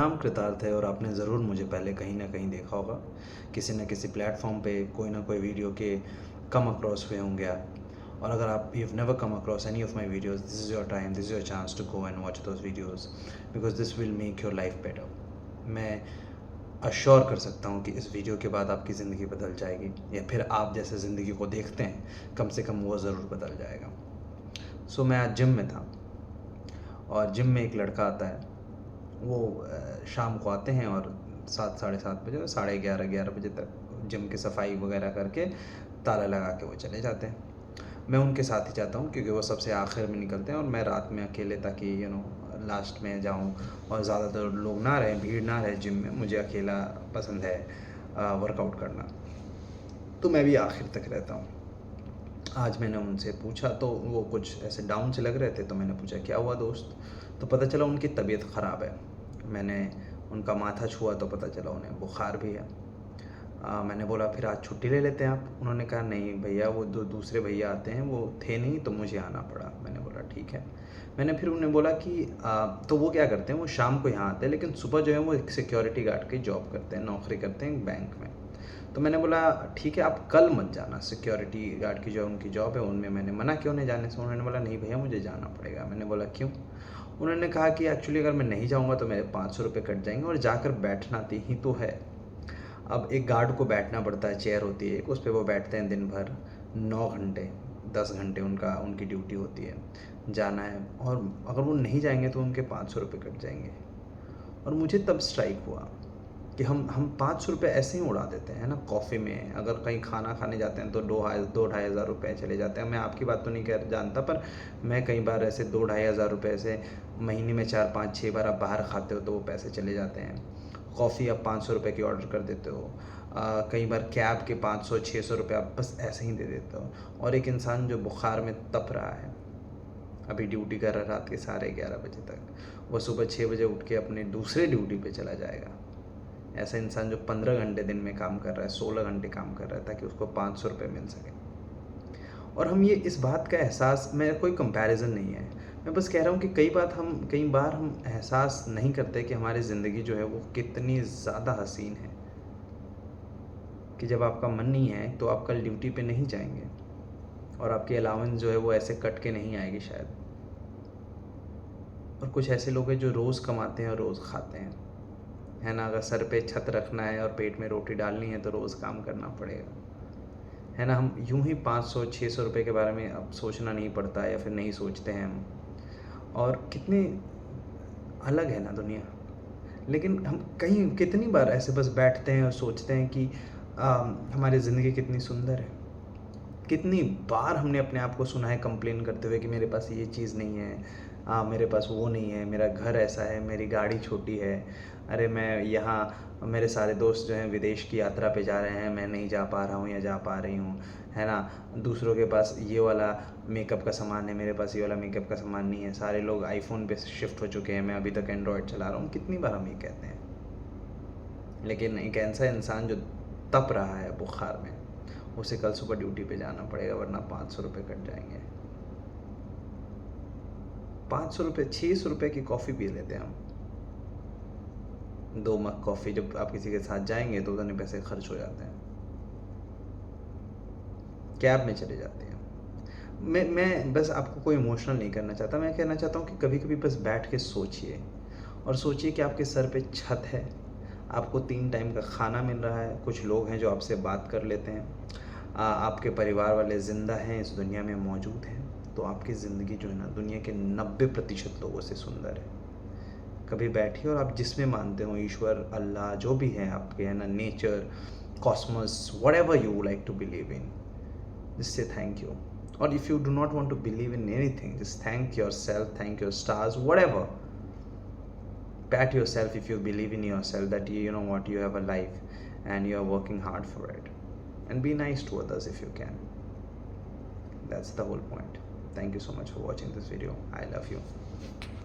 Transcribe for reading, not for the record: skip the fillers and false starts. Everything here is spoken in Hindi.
नाम कृतार्थ है और आपने ज़रूर मुझे पहले कहीं ना कहीं देखा होगा, किसी न किसी प्लेटफॉर्म पे कोई ना कोई वीडियो के कम अक्रॉस हुए होंगे आप। और अगर आप you've never come across any of my videos, this is your time, this is your chance to go and watch those videos because this will make your life better. मैं अश्योर कर सकता हूँ कि इस वीडियो के बाद आपकी ज़िंदगी बदल जाएगी, या फिर आप जैसे ज़िंदगी को देखते हैं कम से कम वो ज़रूर बदल जाएगा। सो मैं आज जिम में था और जिम में एक लड़का आता है। वो शाम को आते हैं और 7 साढ़े 7 बजे और 11:30 बजे तक जिम की सफाई वगैरह करके ताला लगा के वो चले जाते हैं। मैं उनके साथ ही जाता हूँ क्योंकि वो सबसे आखिर में निकलते हैं और मैं रात में अकेले, ताकि लास्ट में जाऊँ और ज़्यादातर लोग ना रहें, भीड़ ना रहे जिम में। मुझे अकेला पसंद है वर्कआउट करना, तो मैं भी आखिर तक रहता हूँ। आज मैंने उनसे पूछा तो वो कुछ ऐसे डाउन से लग रहे थे, तो मैंने पूछा क्या हुआ दोस्त, तो पता चला उनकी तबीयत ख़राब है। मैंने उनका माथा छुआ तो पता चला उन्हें बुखार भी है। मैंने बोला फिर आज छुट्टी ले लेते हैं आप। उन्होंने कहा नहीं भैया, वो दूसरे भैया आते हैं, वो थे नहीं तो मुझे आना पड़ा। मैंने बोला ठीक है। मैंने फिर उन्हें बोला कि तो वो क्या करते हैं, वो शाम को यहाँ आते हैं लेकिन सुबह जो है वो एक सिक्योरिटी गार्ड की जॉब करते हैं, नौकरी करते हैं बैंक में। तो मैंने बोला ठीक है आप कल मत जाना, सिक्योरिटी गार्ड की जो उनकी जॉब है उनमें। मैंने मना क्यों नहीं जाने से। उन्होंने बोला नहीं भैया मुझे जाना पड़ेगा। मैंने बोला क्यों। उन्होंने कहा कि एक्चुअली अगर मैं नहीं जाऊँगा तो मेरे 500 रुपये कट जाएंगे और जाकर बैठना ही तो है। अब एक गार्ड को बैठना पड़ता है, चेयर होती है उस पर वो बैठते हैं दिन भर 9 घंटे 10 घंटे उनकी ड्यूटी होती है, जाना है। और अगर वो नहीं जाएंगे तो उनके 500 रुपये कट जाएंगे। और मुझे तब स्ट्राइक हुआ कि हम 500 रुपये ऐसे ही उड़ा देते हैं ना। कॉफ़ी में अगर कहीं खाना खाने जाते हैं तो 2-2-2.5 हज़ार रुपये चले जाते हैं। मैं आपकी बात तो नहीं कर जानता, पर मैं कई बार ऐसे 2-2.5 हज़ार रुपये से महीने में 4-5-6 बार आप बाहर खाते हो तो वो पैसे चले जाते हैं। कॉफ़ी आप 500 रुपये की ऑर्डर कर देते हो। कई बार कैब के 500-600 रुपये आप बस ऐसे ही दे देते हो। और एक इंसान जो बुखार में तप रहा है, अभी ड्यूटी कर रहा है रात के 11:30 बजे तक, वो सुबह 6 बजे उठ के अपने दूसरे ड्यूटी पे चला जाएगा। ऐसा इंसान जो 15 घंटे दिन में काम कर रहा है, 16 घंटे काम कर रहा है ताकि उसको 500 रुपये मिल सके। और हम ये इस बात का एहसास, मैं कोई कंपैरिजन नहीं है, मैं बस कह रहा हूँ कि कई बार हम एहसास नहीं करते कि हमारी ज़िंदगी जो है वो कितनी ज़्यादा हसीन है, कि जब आपका मन नहीं है तो आप कल ड्यूटी पे नहीं जाएंगे और आपकी अलाउंस जो है वो ऐसे कट के नहीं आएगी शायद। और कुछ ऐसे लोग हैं जो रोज़ कमाते हैं और रोज़ खाते हैं, है ना। अगर सर पे छत रखना है और पेट में रोटी डालनी है तो रोज़ काम करना पड़ेगा, है ना। हम यूं ही 500-600 रुपये के बारे में अब सोचना नहीं पड़ता या फिर नहीं सोचते हैं हम। और कितने अलग है ना दुनिया। लेकिन हम कितनी बार ऐसे बस बैठते हैं और सोचते हैं कि हमारी ज़िंदगी कितनी सुंदर है। कितनी बार हमने अपने आप को सुना है कंप्लेन करते हुए कि मेरे पास ये चीज़ नहीं है, मेरे पास वो नहीं है, मेरा घर ऐसा है, मेरी गाड़ी छोटी है, अरे मैं यहाँ, मेरे सारे दोस्त जो हैं विदेश की यात्रा पे जा रहे हैं, मैं नहीं जा पा रहा हूँ या जा पा रही हूँ, है ना। दूसरों के पास ये वाला मेकअप का सामान है, मेरे पास ये वाला मेकअप का सामान नहीं है। सारे लोग आईफोन पे शिफ्ट हो चुके हैं, मैं अभी तक एंड्रॉयड चला रहा हूँ। कितनी बार हम ये कहते हैं। लेकिन एक ऐसा इंसान जो तप रहा है बुखार में, उसे कल सुबह ड्यूटी पे जाना पड़ेगा वरना 500 रुपये कट जाएंगे। 500 रुपये, 600 रुपये की कॉफ़ी पी लेते हैं हम। 2 मग कॉफ़ी जब आप किसी के साथ जाएंगे तो उतने पैसे खर्च हो जाते हैं, कैब में चले जाते हैं। मैं बस आपको कोई इमोशनल नहीं करना चाहता, मैं कहना चाहता हूँ कि कभी कभी बस बैठ के सोचिए, और सोचिए कि आपके सर पे छत है, आपको 3 टाइम का खाना मिल रहा है, कुछ लोग हैं जो आपसे बात कर लेते हैं, आपके परिवार वाले ज़िंदा हैं, इस दुनिया में मौजूद हैं। तो आपकी ज़िंदगी जो है ना दुनिया के 90% लोगों से सुंदर है। कभी बैठिए और आप जिसमें मानते हो, ईश्वर, अल्लाह, जो भी है आपके, है ना, nature, cosmos, whatever you like to believe in, just say thank you. Or if you do not want to believe in anything, just thank yourself, thank your stars, whatever. Pat yourself if you believe in yourself that you know what, you have a life and you are working hard for it. And be nice to others if you can. That's the whole point. Thank you so much for watching this video. I love you.